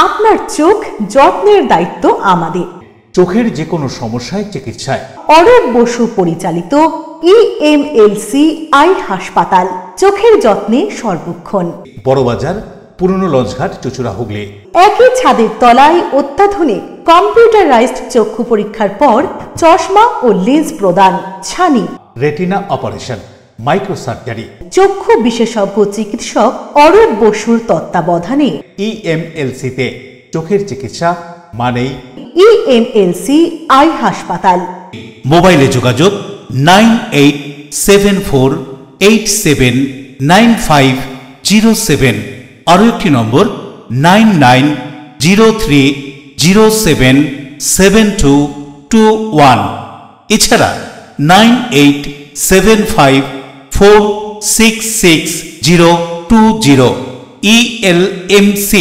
আপনার চোখ যত্নের দায়িত্ব আমাদের। চোখের যে কোনো সমস্যায় চিকিৎসায় অরূপ বসু পরিচালিত EMLC আই হাসপাতাল, চোখের যত্নে সর্বক্ষণ। বড়বাজার, পুরনো লঞ্চঘাট, চুঁচুড়া, হুগলি। একই ছাদের তলায় অত্যাধুনিক কম্পিউটারাইজড চক্ষু পরীক্ষার পর চশমা ও লেন্স প্রদান, ছানি, রেটিনা অপারেশন, মাইক্রোসার্জারি। চক্ষু বিশেষজ্ঞ চিকিৎসক অরূপ বসুর তত্ত্বাবধানে EMLC-তে চোখের চিকিৎসা মানেই EMLC আই হাসপাতাল। মোবাইলে যোগাযোগ 9874879507। আরও একটি নম্বর 9903077221। এছাড়া 9875466020। ELMC।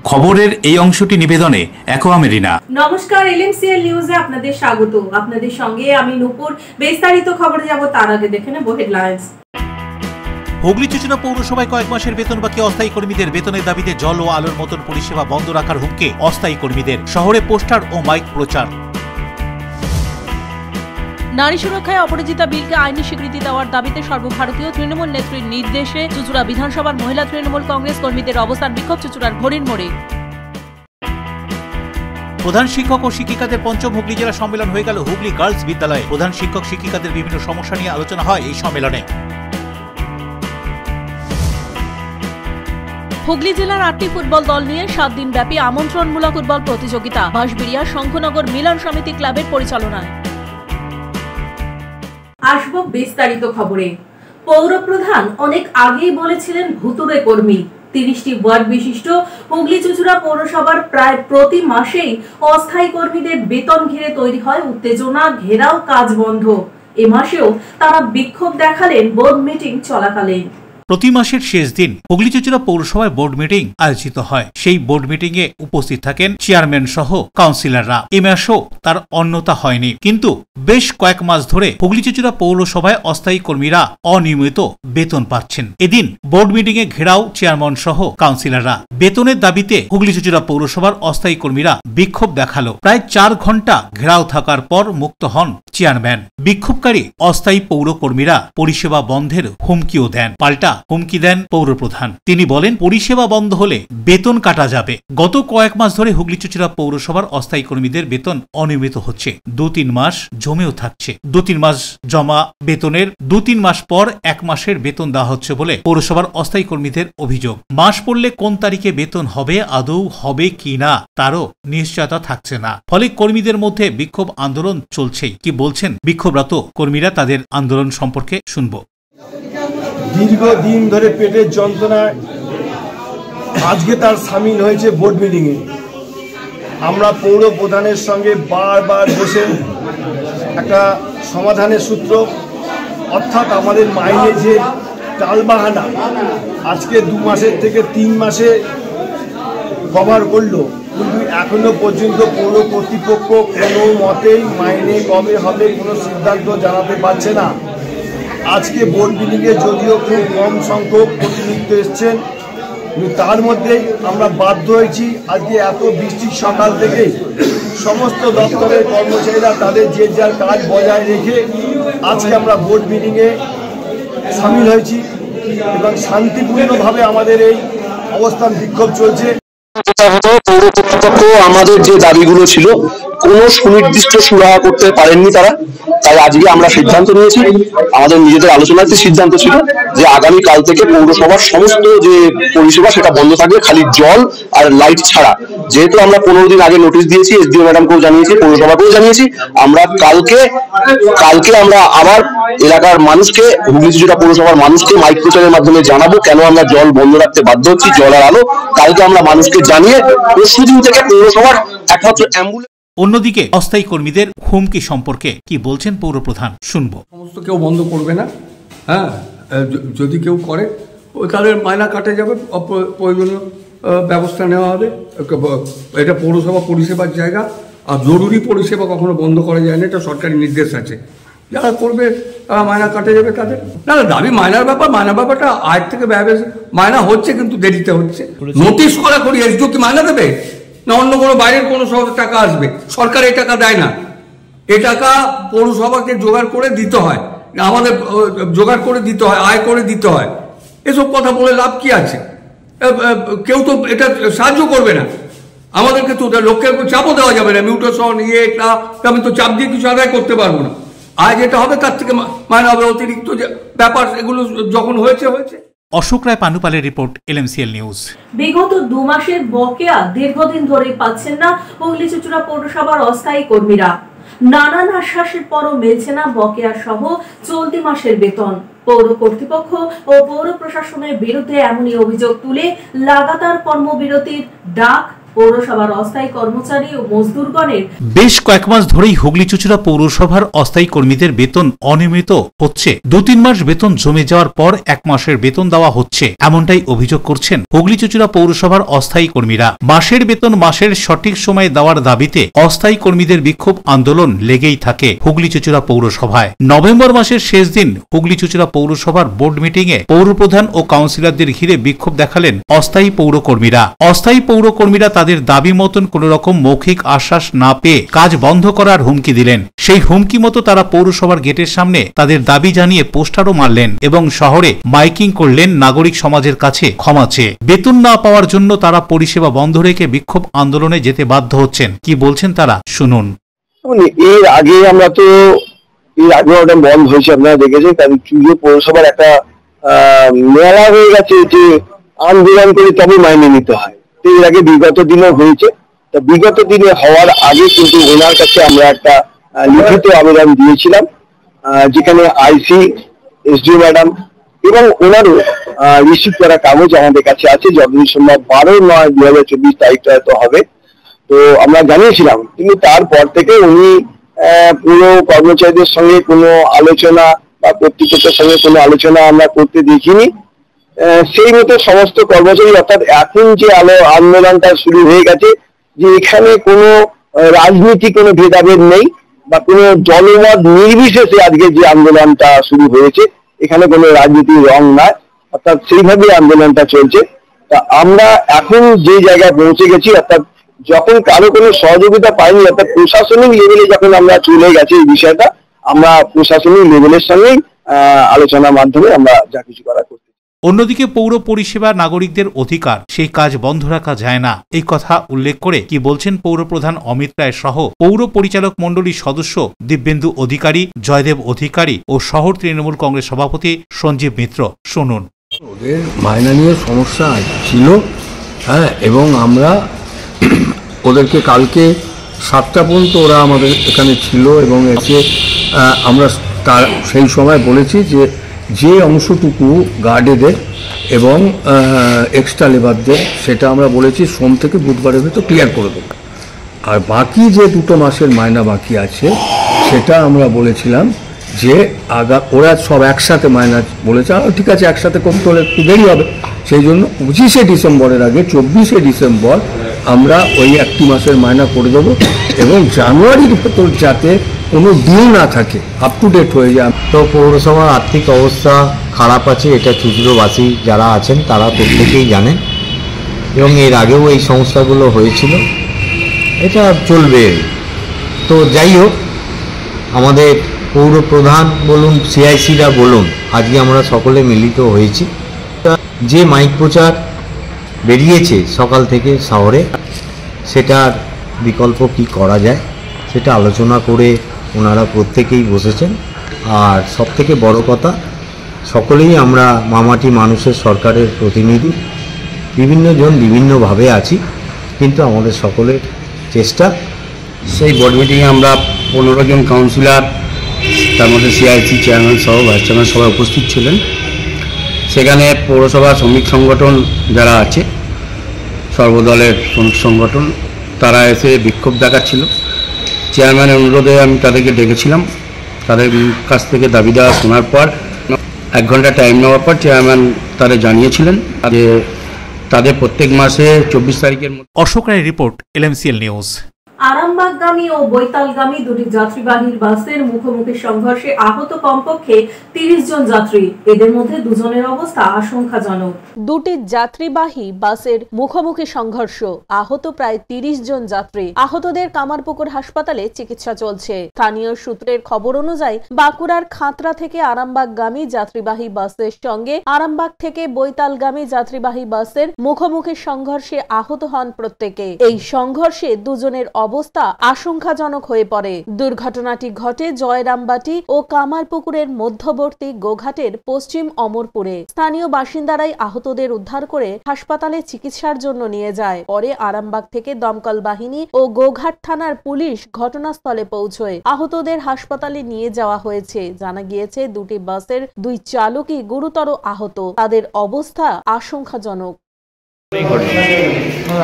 খবরের এই অংশটি নিবেদনে অ্যাকোয়া মেরিনা। নমস্কার, LMCL নিউজে আপনাদের স্বাগত। আপনাদের সঙ্গে আমি নূপুর। বিস্তারিত খবরে যাব তার আগে দেখে নেব হেডলাইন্স। হুগলি চুঁচুড়া পৌরসভায় কয়েক মাসের বেতন বাকি অস্থায়ী কর্মীদের। বেতনের দাবিতে জল ও আলোর মতন পরিষেবা বন্ধ রাখার হুমকি অস্থায়ী কর্মীদের। শহরে পোস্টার ও মাইক প্রচার। নারী সুরক্ষায় অপরাজিতা বিলকে আইনি স্বীকৃতি দেওয়ার দাবিতে সর্বভারতীয় তৃণমূল নেত্রীর নির্দেশে চুঁচুড়া বিধানসভার মহিলা তৃণমূল কংগ্রেস কর্মীদের অবস্থান বিক্ষোভ চুঁচুড়ার ঘড়ির মোড়ে। প্রধান শিক্ষক ও শিক্ষিকাদের পঞ্চম হুগলি জেলা সম্মেলন হয়ে গেল হুগলি গার্লস বিদ্যালয়ে। প্রধান শিক্ষক শিক্ষিকাদের বিভিন্ন সমস্যা নিয়ে আলোচনা হয় এই সম্মেলনে। হুগলি জেলার 8টি ফুটবল দল নিয়ে 7 দিন ব্যাপী আমন্ত্রণমূলক ফুটবল প্রতিযোগিতা বাঁশবেড়িয়া শঙ্খনগর মিলন সমিতি ক্লাবের পরিচালনায়। আসবো বিস্তারিত খবরে। পৌরপ্রধান অনেক আগেই বলেছিলেন ভুতুড়ে কর্মী। 30টি ওয়ার্ড বিশিষ্ট হুগলি চুঁচুড়া পৌরসভার প্রায় প্রতি মাসেই অস্থায়ী কর্মীদের বেতন ঘিরে তৈরি হয় উত্তেজনা, ঘেরাও, কাজ বন্ধ। এ মাসেও তারা বিক্ষোভ দেখালেন বোর্ড মিটিং চলাকালীন। প্রতি মাসের শেষ দিন হুগলি চুঁচুড়া পৌরসভায় বোর্ড মিটিং আয়োজিত হয়। সেই বোর্ড মিটিং এ উপস্থিত থাকেন চেয়ারম্যান সহ কাউন্সিলররা। এ মাসেও তার অন্যতা হয়নি। কিন্তু বেশ কয়েক মাস ধরে হুগলি চুঁচুড়া পৌরসভায় অস্থায়ী কর্মীরা অনিয়মিত বেতন পাচ্ছেন। এদিন বোর্ড মিটিং এ ঘেরাও চেয়ারম্যান সহ কাউন্সিলররা। বেতনের দাবিতে হুগলি চুঁচুড়া পৌরসভার অস্থায়ী কর্মীরা বিক্ষোভ দেখালো। প্রায় 4 ঘন্টা ঘেরাও থাকার পর মুক্ত হন চেয়ারম্যান। বিক্ষোভকারী অস্থায়ী পৌর কর্মীরা পরিষেবা বন্ধের হুমকিও দেন। পাল্টা হুমকি দেন পৌরপ্রধান। তিনি বলেন, পরিষেবা বন্ধ হলে বেতন কাটা যাবে। গত কয়েক মাস ধরে হুগলি চুঁচুড়া পৌরসভার অস্থায়ী কর্মীদের বেতন অনিয়মিত হচ্ছে। 2-3 মাস জমেও থাকছে। 2-3 মাস জমা বেতনের 2-3 মাস পর 1 মাসের বেতন দেওয়া হচ্ছে বলে পৌরসভার অস্থায়ী কর্মীদের অভিযোগ। মাস পড়লে কোন তারিখে বেতন হবে, আদৌ হবে কিনা তারও নিশ্চয়তা থাকছে না। ফলে কর্মীদের মধ্যে বিক্ষোভ আন্দোলন চলছেই। কি বলছেন বিক্ষোভরত কর্মীরা, তাদের আন্দোলন সম্পর্কে শুনবো। দীর্ঘদিন ধরে পেটের যন্ত্রণায় আজকে তার সামিল হয়েছে বোর্ড মিটিংয়ে। আমরা পৌর প্রধানের সঙ্গে বারবার বসে একটা সমাধানের সূত্র, অর্থাৎ আমাদের মাইনে যে টালবাহানা আজকে 2 মাসের থেকে 3 মাসে কভার করলো, কিন্তু এখনো পর্যন্ত পৌর কর্তৃপক্ষ কোনো মতেই মাইনে কবে হবে কোনো সিদ্ধান্ত জানাতে পারছে না। আজকে বোর্ড মিটিংয়ে যদিও খুব কম সংখ্যক প্রতিনিধিত্ব এসছেন, কিন্তু তার মধ্যেই আমরা বাধ্য হয়েছি আজকে এত বৃষ্টির সকাল থেকে সমস্ত দপ্তরের কর্মচারীরা তাদের যে যার কাজ বজায় রেখে আজকে আমরা বোর্ড মিটিংয়ে সামিল হয়েছি এবং শান্তিপূর্ণভাবে আমাদের এই অবস্থান বিক্ষোভ চলছে। পৌর কর্তৃপক্ষ আমাদের যে দাবিগুলো ছিল কোনো সুনির্দিষ্ট সুরাহা করতে পারেননি তারা। তাই আজকে আমরা সিদ্ধান্ত নিয়েছি, আমাদের নিজেদের আলোচনাতে সিদ্ধান্ত ছিল যে আগামীকাল থেকে পৌরসভার সমস্ত যে পরিষেবা সেটা বন্ধ থাকবে, খালি জল আর লাইট ছাড়া। যেহেতু আমরা 15 দিন আগে নোটিশ দিয়েছি, SDO ম্যাডামকেও জানিয়েছি, পৌরসভাকেও জানিয়েছি, আমরা কালকে আমরা আবার এলাকার মানুষকে, হুগলি চুঁচুড়া পৌরসভার মানুষকে মাইক প্রচারের মাধ্যমে জানাবো কেন আমরা জল বন্ধ রাখতে বাধ্য হচ্ছি, জল আর আলো। কালকে আমরা মানুষকে জানিয়ে পরশুদিন থেকে পৌরসভার একমাত্র অ্যাম্বুলেন্স। অন্যদিকে অস্থায়ী কর্মীদের হুমকি সম্পর্কে কি বলছেন পৌরপ্রধান, শুনবো। সমস্ত কেউ বন্ধ করবে না, হ্যাঁ, যদি কেউ করে তাদের মাইনা কাটে যাবে, প্রয়োজনীয় ব্যবস্থা নেওয়া হবে। এটা পৌরসভা পরিষেবার জায়গা, আর জরুরি পরিষেবা কখনো বন্ধ করা যায় না, এটা সরকারি নির্দেশ আছে। যারা করবে মায়না কাটে যাবে তাদের। না না, দাবি মায়নার ব্যাপার, মায়নার ব্যাপারটা আজ থেকে মায়না হচ্ছে, কিন্তু দেরিতে হচ্ছে। নোটিশ করা করি এসডিও কি মায়না দেবে না অন্য কোনো বাইরের কোনো শহরের টাকা আসবে? সরকার এই টাকা দেয় না, এ টাকা পৌরসভাকে জোগাড় করে দিতে হয়, আমাদের জোগাড় করে দিতে হয়, আয় করে দিতে হয়। এসব কথা বলে লাভ কি আছে? কেউ তো এটা সাহায্য করবে না আমাদেরকে, তো লোকের চাপও দেওয়া যাবে না। মিউটেশন এটা আমি তো চাপ দিয়ে কিছু আদায় করতে পারবো না। আজ যেটা হবে তার থেকে মায়না হবে, অতিরিক্ত যে ব্যাপার এগুলো যখন হয়েছে। অশোক রায় পানুপালের রিপোর্ট, LMCL নিউজ। বিগত 2 মাসের বকেয়া দীর্ঘদিন ধরে পাচ্ছেন না হুগলি চুঁচুড়া পৌরসভার অস্থায়ী কর্মীরা। নানান আশ্বাসের পরও মিলছে না বকেয়া সহ চলতি মাসের বেতন। পৌর কর্তৃপক্ষ ও পৌর প্রশাসনের বিরুদ্ধে এমনই অভিযোগ তুলে লাগাতার কর্মবিরতির ডাক পৌরসভার অস্থায়ী কর্মচারী ও মজদুরগণের। বেশ কয়েক মাস ধরেই হুগলি চুঁচুড়া পৌরসভার অস্থায়ী কর্মীদের বেতন অনিয়মিত হচ্ছে। 2-3 মাস বেতন জমে যাওয়ার পর 1 মাসের বেতন দেওয়া হচ্ছে, এমনটাই অভিযোগ করছেন হুগলি চুঁচুড়া পৌরসভার অস্থায়ী কর্মীরা। মাসের বেতন মাসের সঠিক সময়ে দেওয়ার দাবিতে অস্থায়ী কর্মীদের বিক্ষোভ আন্দোলন লেগেই থাকে হুগলি চুঁচুড়া পৌরসভায়। নভেম্বর মাসের শেষ দিন হুগলি চুঁচুড়া পৌরসভার বোর্ড মিটিংয়ে পৌরপ্রধান ও কাউন্সিলরদের ঘিরে বিক্ষোভ দেখালেন অস্থায়ী পৌরকর্মীরা। অস্থায়ী পৌরকর্মীরা তাদের দাবি মতন কোন রকম মৌখিক আশ্বাস না পেয়ে কাজ বন্ধ করার হুমকি দিলেন। সেই হুমকি মতো তারা পৌরসভার গেটের সামনে তাদের দাবি জানিয়ে পোস্টারও মারলেন এবং শহরে মাইকিং করলেন নাগরিক সমাজের কাছে ক্ষমা চেয়ে। বেতন না পাওয়ার জন্য তারা পরিষেবা বন্ধ রেখে বিক্ষোভ আন্দোলনে যেতে বাধ্য হচ্ছেন। কি বলছেন তারা, শুনুন। এর আগে বন্ধ হয়েছে, আপনারা দেখেছেন, কারণ চুঁচুড়া পৌরসভার একটা মেলা হয়ে গেছে যে আন্দোলন করে তবে মাইনে নিতে হয়। এর আগে বিগত দিনে হয়েছে, তা বিগত দিনে হওয়ার আগে কিন্তু ওনার কাছে আমরা একটা লিখিত আবেদন দিয়েছিলাম, যেখানে আইসি, এসডিও ম্যাডাম এবং ওনারও রিসিভ করা কাগজ আমাদের কাছে আছে। যতদিন সম্ভব 12/9/2024 তারিখটা হয়তো হবে, তো আমরা জানিয়েছিলাম। কিন্তু তারপর থেকে উনি পুরো কর্মচারীদের সঙ্গে কোনো আলোচনা বা কর্তৃপক্ষের সঙ্গে কোনো আলোচনা আমরা করতে দেখিনি। সেই মতো সমস্ত কর্মচারী, অর্থাৎ এখন যে আন্দোলনটা শুরু হয়ে গেছে, যে এখানে কোনো রাজনীতি, কোনো ভেদাভেদ নেই বা কোনো জনমত নির্বিশেষে আজকে যে আন্দোলনটা শুরু হয়েছে, এখানে কোনো রাজনীতির রং নাই, অর্থাৎ সেইভাবে আন্দোলনটা চলছে। তা আমরা এখন যে জায়গায় পৌঁছে গেছি, অর্থাৎ যখন কারো কোনো সহযোগিতা পাইনি, অর্থাৎ প্রশাসনিক লেভেলে যখন আমরা চলে গেছি এই বিষয়টা, আমরা প্রশাসনিক লেভেলের সঙ্গেই আলোচনার মাধ্যমে আমরা যা কিছু করা করছি। অন্যদিকে পৌর পরিষেবা নাগরিকদের অধিকার, সেই কাজ বন্ধ রাখা যায় না, এই কথা উল্লেখ করে কি বলছেন পৌরপ্রধান অমিত রায় সহ পৌর পরিচালক মণ্ডলীর সদস্য দিব্যেন্দু অধিকারী, জয়দেব অধিকারী ও শহর তৃণমূল কংগ্রেস সভাপতি সঞ্জীব মিত্র, শুনুন। ওদের মায়না নিয়ে সমস্যা ছিল, হ্যাঁ, এবং আমরা ওদেরকে কালকে 7টা পর্যন্ত ওরা আমাদের এখানে ছিল এবং এসে আমরা তার সেই সময় বলেছি যে অংশটুকু গার্ডেদের এবং এক্সট্রা লেবারদের, সেটা আমরা বলেছি সোম থেকে বুধবারের ভেতর ক্লিয়ার করে দেবো। আর বাকি যে 2 মাসের মায়না বাকি আছে, সেটা আমরা বলেছিলাম যে ওরা সব একসাথে মায়না বলেছে, ঠিক আছে একসাথে করতে হলে একটু দেরি হবে, সেই জন্য 25শে ডিসেম্বরের আগে 24শে ডিসেম্বর আমরা ওই 1 মাসের মায়না করে দেবো এবং জানুয়ারির ভেতর যাতে কোনো ডিউ না থাকে, আপ টু ডেট হয়ে যায়। তো পৌরসভার আর্থিক অবস্থা খারাপ আছে, এটা চুঁচুড়োবাসী যারা আছেন তারা প্রত্যেকেই জানেন এবং এর আগেও এই সমস্যাগুলো হয়েছিল, এটা চলবে। তো যাই হোক, আমাদের পৌর প্রধান বলুন, সিআইসিরা বলুন, আজকে আমরা সকলে মিলিত হয়েছি। যে মাইক প্রচার বেরিয়েছে সকাল থেকে শহরে, সেটার বিকল্প কি করা যায় সেটা আলোচনা করে ওনারা প্রত্যেকেই বসেছেন। আর সবথেকে বড় কথা, সকলেই আমরা মামাটি মানুষের সরকারের প্রতিনিধি, বিভিন্ন জন বিভিন্নভাবে আছি, কিন্তু আমাদের সকলের চেষ্টা। সেই বোর্ড মিটিংয়ে আমরা 15 জন কাউন্সিলর, তার মধ্যে সিআইসি চেয়ারম্যান সহ ভাইস চেয়ারম্যান সবাই উপস্থিত ছিলেন। সেখানে পৌরসভা শ্রমিক সংগঠন যারা আছে, সর্বদলের শ্রমিক সংগঠন, তারা এসে বিক্ষোভ দেখাচ্ছিল। চেয়ারম্যানের অনুরোধে আমি তাদেরকে ডেকেছিলাম। তাদের কাছ থেকে দাবি দেওয়া শোনার পর 1 ঘন্টা টাইম নেওয়ার পর চেয়ারম্যান তারা জানিয়েছিলেন যে তাদের প্রত্যেক মাসে 24 তারিখের মধ্যে। অশোক রায় রিপোর্ট, LMCL নিউজ। আরামবাগগামী ও বৈতালগামী দুটি যাত্রীবাহী বাসের মুখোমুখি সংঘর্ষে আহত কমপক্ষে 30 জন যাত্রী। এদের মধ্যে দুজনের অবস্থা আশঙ্কাজনক। দুটি যাত্রীবাহী বাসের মুখোমুখি সংঘর্ষ, আহত প্রায় 30 জন যাত্রী। আহতদের কামারপুকুর হাসপাতালে চিকিৎসা চলছে। স্থানীয় সূত্রের খবর অনুযায়ী বাঁকুড়ার খাতড়া থেকে আরামবাগগামী যাত্রীবাহী বাসের সঙ্গে আরামবাগ থেকে বৈতালগামী যাত্রীবাহী বাসের মুখোমুখি সংঘর্ষে আহত হন প্রত্যেকে। এই সংঘর্ষে দুজনের অবস্থা আশঙ্কাজনক হয়ে পড়ে। দুর্ঘটনাটি ঘটে জয়রামবাটি ও কামারপুকুরের মধ্যবর্তী গোঘাটের পশ্চিম অমরপুরে। স্থানীয় বাসিন্দারাই আহতদের উদ্ধার করে হাসপাতালে চিকিৎসার জন্য নিয়ে যায়। পরে আরামবাগ থেকে দমকল বাহিনী ও গোঘাট থানার পুলিশ ঘটনাস্থলে পৌঁছয়। আহতদের হাসপাতালে নিয়ে যাওয়া হয়েছে। জানা গিয়েছে দুটি বাসের দুই চালকই গুরুতর আহত। তাদের অবস্থা আশঙ্কাজনক।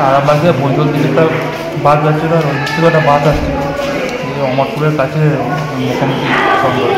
আরামবাগে বৈতল দিকে একটা বাস যাচ্ছিল আর ওই থেকে একটা বাস আসছিল, অমরপুরের কাছে মুখোমুখি সংঘর্ষ।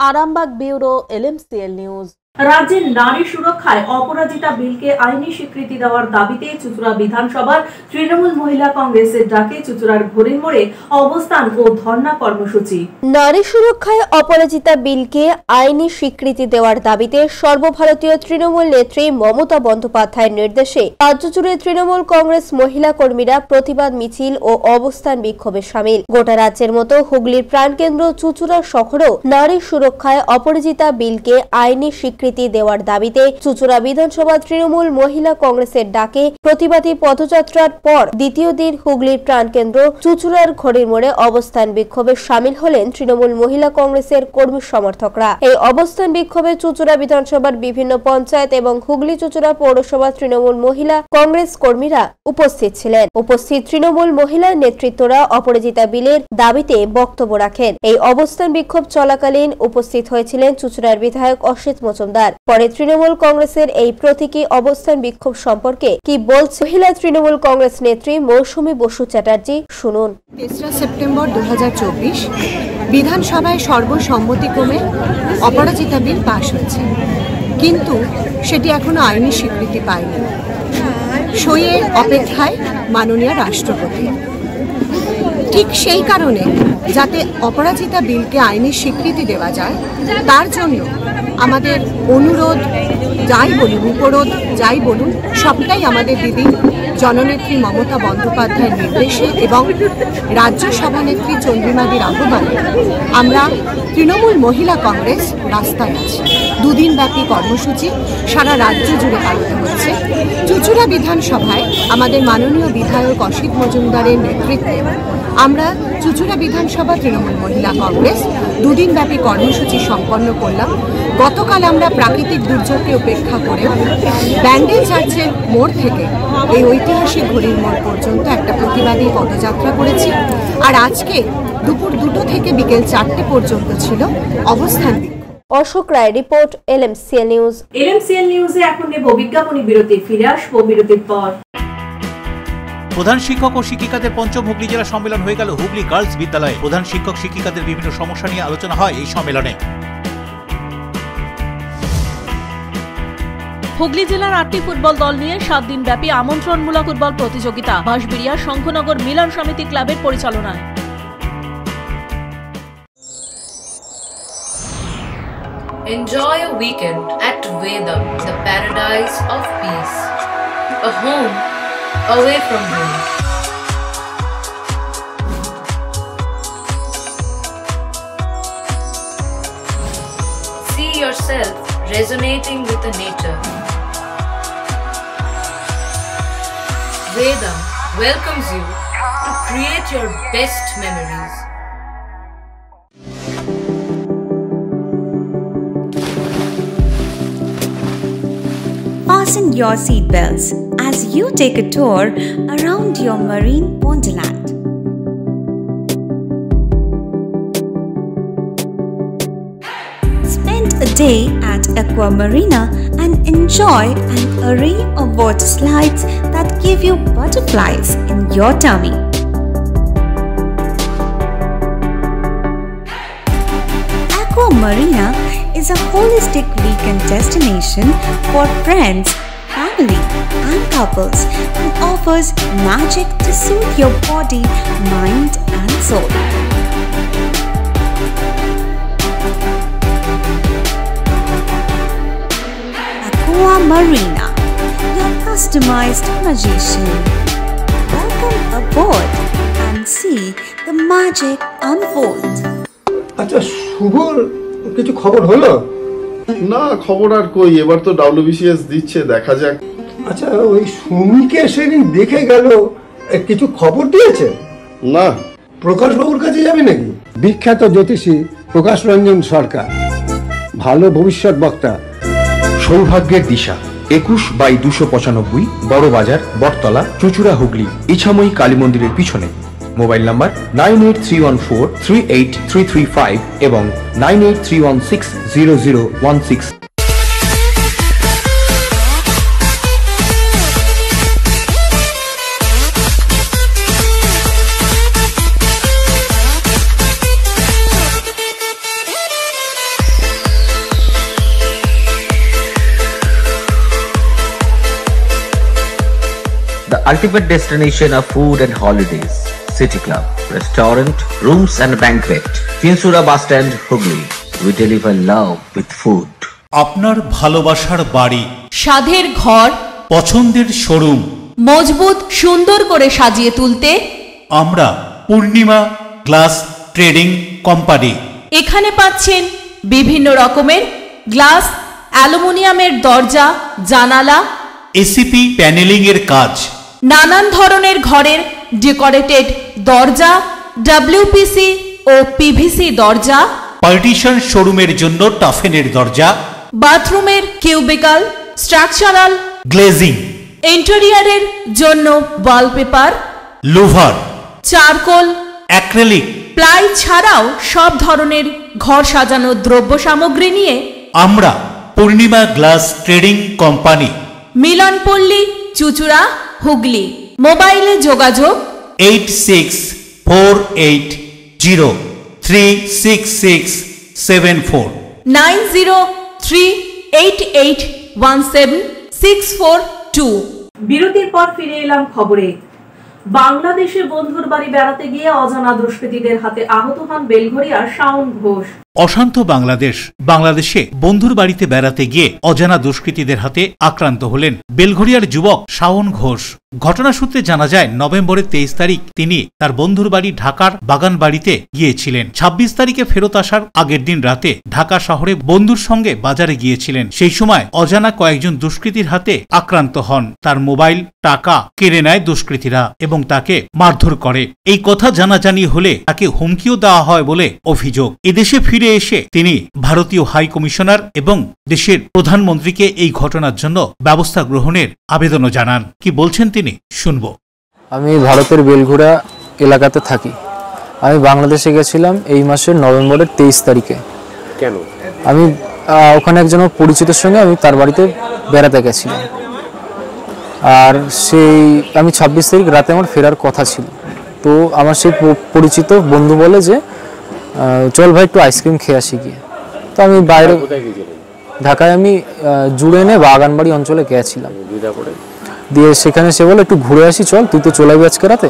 Arambagh bureau, LMCL news. রাজ্যের নারী সুরক্ষায় অপরাজিতা বিলকে আইনি স্বীকৃতি দেওয়ার দাবিতে চুঁচুড়া বিধানসভার তৃণমূল মহিলা কংগ্রেসের ডাকে চুঁচুড়ার ঘড়ির মোড়ে অবস্থান ও ধর্ণা কর্মসূচি। নারী সুরক্ষায় অপরাজিতা বিলকে আইনি স্বীকৃতি দেওয়ার দাবিতে সর্বভারতীয় তৃণমূল নেত্রী মমতা বন্দ্যোপাধ্যায়ের নির্দেশে রাজ্য জুড়ে তৃণমূল কংগ্রেস মহিলা কর্মীরা প্রতিবাদ মিছিল ও অবস্থান বিক্ষোভে সামিল। গোটা রাজ্যের মতো হুগলির প্রাণকেন্দ্র চুঁচুড়া শহরেও নারী সুরক্ষায় অপরাজিতা বিলকে আইনি স্বীকৃতি দেওয়ার দাবিতে চুঁচুড়া বিধানসভা তৃণমূল মহিলা কংগ্রেসের ডাকে প্রতিবাদী পদযাত্রার পর দ্বিতীয় দিন হুগলির প্রাণকেন্দ্র চুঁচুড়ার ঘড়ির মোড়ে অবস্থান বিক্ষোভে সামিল হলেন তৃণমূল মহিলা কংগ্রেসের কর্মী সমর্থকরা। এই অবস্থান বিক্ষোভে চুঁচুড়া বিধানসভার বিভিন্ন পঞ্চায়েত এবং হুগলি চুঁচুড়া পৌরসভা তৃণমূল মহিলা কংগ্রেস কর্মীরা উপস্থিত ছিলেন। উপস্থিত তৃণমূল মহিলা নেতৃত্বরা অপরাজিতা বিলের দাবিতে বক্তব্য রাখেন। এই অবস্থান বিক্ষোভ চলাকালীন উপস্থিত হয়েছিলেন চুঁচুড়ার বিধায়ক অসিত মজুমদার। পরে তৃণমূল কংগ্রেসের এই প্রতীকী অবস্থান বিক্ষোভ সম্পর্কে কি বলছে মহিলা তৃণমূল কংগ্রেস নেত্রী মৌসুমী বসু চ্যাটার্জি, শুনুন। 3 সেপ্টেম্বর 2024 বিধানসভায় সর্বসম্মতিক্রমে অপরাজিতা বিল পাশ হয়েছে, কিন্তু সেটি এখনো আইনি স্বীকৃতি পায়নি। সইয়ের অপেক্ষায় মাননীয় রাষ্ট্রপতি। ঠিক সেই কারণে যাতে অপরাজিতা বিলকে আইনি স্বীকৃতি দেওয়া যায়, তার জন্য আমাদের অনুরোধ, যাই বলুন, উপরোধ যাই বলুন, সবটাই আমাদের দিদি জননেত্রী মমতা বন্দ্যোপাধ্যায়ের নির্দেশে এবং রাজ্য সভানেত্রী চন্দ্রিমাদির আহ্বানে আমরা তৃণমূল মহিলা কংগ্রেস রাস্তায় আছি। দুদিনব্যাপী কর্মসূচি সারা রাজ্য জুড়ে পালিত হচ্ছে। চুঁচুড়া বিধানসভায় আমাদের মাননীয় বিধায়ক অসিত মজুমদারের নেতৃত্বে আমরা চুঁচুড়া বিধানসভা তৃণমূল মহিলা কংগ্রেস দুদিনব্যাপী কর্মসূচি সম্পন্ন করলাম। গতকাল আমরা প্রাকৃতিক দুর্যোগকে উপেক্ষা করেও ব্যান্ডেল চার্চের মোড় থেকে এই ঐতিহাসিক ঘড়ির মোড় পর্যন্ত একটা প্রতিবাদী পদযাত্রা করেছি। আর আজকে দুপুর 2টো থেকে বিকেল 4টে পর্যন্ত ছিল অবস্থান। অশোক রায় রিপোর্ট, LMCL নিউজ। LMCL নিউজে এখন নেব বিজ্ঞাপনী বিরতি। ফিরে আসবো বিরতির পর। প্রধান শিক্ষক ও শিক্ষিকাদের পঞ্চম হুগলি জেলা সম্মেলন হয়ে গেল হুগলি গার্লস বিদ্যালয়ে। প্রধান শিক্ষক শিক্ষিকাদের বিভিন্ন সমস্যা নিয়ে আলোচনা হয় এই সম্মেলনে। হুগলি জেলার 8টি ফুটবল দল নিয়ে 7 দিন ব্যাপী আমন্ত্রণমূলক ফুটবল প্রতিযোগিতা বাঁশবেড়িয়া শঙ্খনগর মিলন সমিতি ক্লাবের পরিচালনায়। Enjoy a weekend at Vedam, the paradise of peace. A home away from home. See yourself resonating with the nature. Vedam welcomes you to create your best memories. Fasten your seatbelts as you take a tour around your marine wonderland. Spend a day at Aqua Marina and enjoy an array of water slides that give you butterflies in your tummy. Aqua Marina is a holistic weekend destination for friends, family and couples and offers magic to soothe your body, mind and soul. Aqua Marina, your customized magician. Welcome aboard and see the magic unfold. আচ্ছা, শুভর কিছু খবর হলো? না, খবর আর কই, এবার তো WBCS দিচ্ছে, দেখা যাক। আচ্ছা, ওই সুমিকে সেদিন দেখে গেল, কিছু খবর দিয়েছে? না। প্রকাশ বাবুর কাছে যাবে নাকি? বিখ্যাত জ্যোতিষী প্রকাশ রঞ্জন সরকার, ভালো ভবিষ্যৎ বক্তা। সৌভাগ্যের দিশা 21/295 বড় বাজার, বটতলা, চুঁচুড়া, হুগলি, ইছাময়ী কালী মন্দিরের পিছনে। মোবাইল নাম্বার 9831438335 এবং 9831600016। The ultimate destination of food and holidays. City Club, restaurant, rooms and banquet. Chinsura Bus Stand, Hugli. We deliver love with food. আপনার ভালোবাসার বাড়ি, স্বাদের ঘর, পছন্দের শোরুম মজবুত সুন্দর করে সাজিয়ে তুলতে আমরা পূর্ণিমা গ্লাস ট্রেডিং কোম্পানি। এখানে পাচ্ছেন বিভিন্ন রকমের গ্লাস, অ্যালুমিনিয়ামের দরজা, জানালা, এসিপি প্যানেলিং এর কাজ, নানান ধরনের ঘরের ডেকোরেটেড দরজা, WPC ও PVC দরজা, পার্টিশন শোরুমের জন্য টাফেনের দরজা, বাথরুমের কিউবিকাল, স্ট্রাকচারাল গ্লেজিং, ইন্টেরিয়রের জন্য wallpaper, louvre, charcoal, acrylic, ply ছাড়াও সব ধরনের ঘর সাজানোর দ্রব্য সামগ্রী নিয়ে আমরা Purnima glass trading company, Milanpally, চুঁচুড়া, হুগলি। মোবাইলে যোগাযোগ 8640366674 9038817642। বিরতির পর ফিরে এলাম খবরে। বাংলাদেশে বন্ধুর বাড়ি বেড়াতে গিয়ে অজানা দুষ্কৃতীদের হাতে আহত হন বেলঘরিয়ার শাওন ঘোষ। অশান্ত বাংলাদেশে বন্ধুর বাড়িতে বেড়াতে গিয়ে অজানা দুষ্কৃতীদের হাতে আক্রান্ত হলেন বেলঘরিয়ার যুবক শাওন ঘোষ। ঘটনা সূত্রে জানা যায়, নভেম্বরের 23 তারিখ তিনি তার বন্ধুর বাড়ি ঢাকার বাগান বাড়িতে গিয়েছিলেন। 26 তারিখে ফেরত আসার আগের দিন রাতে ঢাকা শহরে বন্ধুর সঙ্গে বাজারে গিয়েছিলেন। সেই সময় অজানা কয়েকজন দুষ্কৃতীর হাতে আক্রান্ত হন। তার মোবাইল, টাকা কেড়ে নেয় দুষ্কৃতীরা এবং তাকে মারধর করে। এই কথা জানাজানি হলে তাকে হুমকিও দেওয়া হয় বলে অভিযোগ। এদেশে ফিরে এসে তিনি ভারতীয় হাই কমিশনার এবং দেশের প্রধানমন্ত্রীকে এই ঘটনার জন্য ব্যবস্থা গ্রহণের আবেদনও জানান। কি বলছেন তিনি, শুনব। আমি ভারতের বেলঘুরা এলাকাতে থাকি। আমি বাংলাদেশে গেছিলাম এই মাসের নভেম্বরের 23 তারিখে। কেন? আমি ওখানে একজন পরিচিতের সঙ্গে আমি তার বাড়িতে বেড়াতে গেছিলাম। আর আমি 26 তারিখ রাতে আমার ফেরার কথা ছিল। তো আমার সেই পরিচিত বন্ধু বলে যে চল ভাই একটু আইসক্রিম খেয়ে আসি গিয়ে। তো আমি বাইরে ঢাকায় আমি জুড়েনে বাগানবাড়ি অঞ্চলে গিয়েছিলাম। দিয়ে সেখানে সে বলে একটু ঘুরে আসি, চল তুই তো চলে যাবি আজকে রাতে।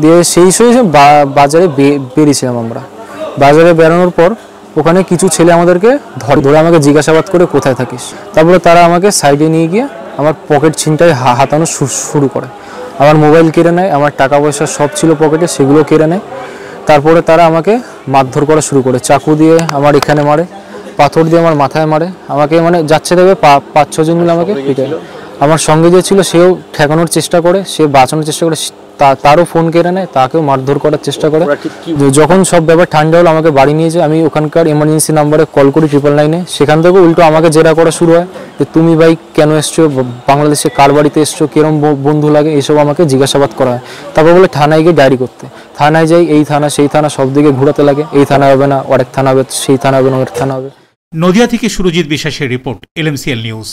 দিয়ে সেই সময় বাজারে বেরিয়েছিলাম আমরা। বাজারে বেরোনোর পর ওখানে কিছু ছেলে আমাদেরকে ধরে আমাকে জিজ্ঞাসাবাদ করে কোথায় থাকিস। তারপরে তারা আমাকে সাইডে নিয়ে গিয়ে আমার পকেট ছিনটাই হাতানো শুরু করে। আমার মোবাইল কেড়ে নেয়, আমার টাকা পয়সা সব ছিল পকেটে, সেগুলো কেড়ে নেয়। তারপরে তারা আমাকে মারধর করা শুরু করে, চাকু দিয়ে আমার এখানে মারে, পাথর দিয়ে আমার মাথায় মারে, আমাকে মানে যাচ্ছে দেবে 5-6 জন মিলে আমাকে পিটায়। আমার সঙ্গে যে ছিল সেও ঠেকানোর চেষ্টা করে, সে বাঁচানোর চেষ্টা করে, তারও ফোন কেড়ে নেয়, তাকেও মারধর করার চেষ্টা করে। যখন সব ব্যাপার ঠান্ডা হলো আমাকে বাড়ি নিয়ে যায়। আমি ওখানকার এমার্জেন্সি নাম্বারে কল করি 999-এ। সেখান থেকে উল্টো আমাকে জেরা করা শুরু হয় যে তুমি ভাই কেন এসছো, বাংলাদেশে কার বাড়িতে এসছো, কিরম বন্ধু লাগে, এইসব আমাকে জিজ্ঞাসাবাদ করা হয়। তারপর বলে থানায় গিয়ে ডায়েরি করতে। থানায় যাই, এই থানা সেই থানা সব দিকে ঘোরাতে লাগে। এই থানা হবে না, আরেক থানা হবে, সেই থানা হবে না, ওর থানা হবে। নদিয়া থেকে সুরজিৎ বিশ্বাসের রিপোর্ট, LMCL নিউজ।